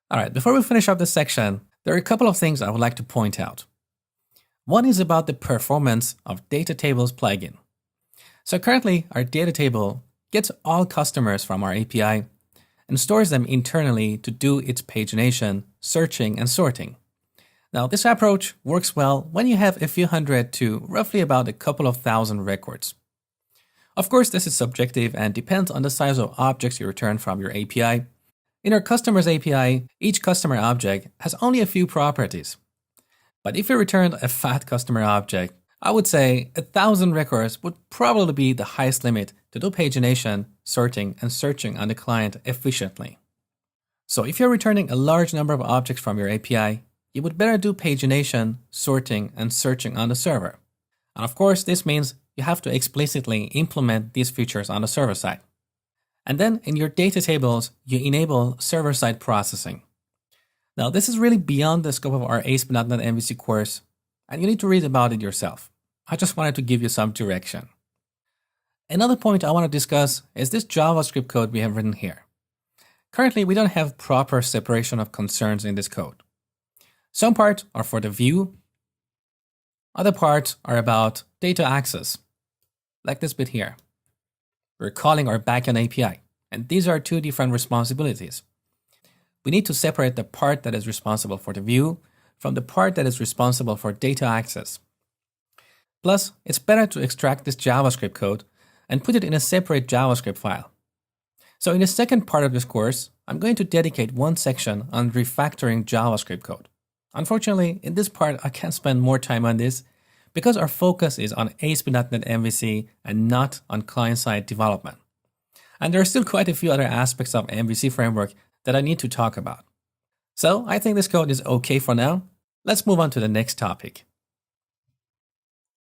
All right, before we finish up this section, there are a couple of things I would like to point out. One is about the performance of DataTables plugin. So currently, our data table gets all customers from our API and stores them internally to do its pagination, searching, and sorting. Now, this approach works well when you have a few hundred to roughly about a couple of thousand records. Of course, this is subjective and depends on the size of objects you return from your API. In our customer's API, each customer object has only a few properties. But if you returned a fat customer object, I would say 1,000 records would probably be the highest limit to do pagination, sorting, and searching on the client efficiently. So if you're returning a large number of objects from your API, you would better do pagination, sorting, and searching on the server. And of course, this means you have to explicitly implement these features on the server side. And then in your data tables, you enable server-side processing. Now, this is really beyond the scope of our ASP.NET MVC course, and you need to read about it yourself. I just wanted to give you some direction. Another point I want to discuss is this JavaScript code we have written here. Currently, we don't have proper separation of concerns in this code. Some parts are for the view, other parts are about data access, like this bit here. We're calling our backend API, and these are two different responsibilities. We need to separate the part that is responsible for the view from the part that is responsible for data access. Plus, it's better to extract this JavaScript code and put it in a separate JavaScript file. So in the second part of this course, I'm going to dedicate one section on refactoring JavaScript code. Unfortunately, in this part, I can't spend more time on this because our focus is on ASP.NET MVC and not on client-side development. And there are still quite a few other aspects of MVC framework that I need to talk about. So I think this code is okay for now. Let's move on to the next topic.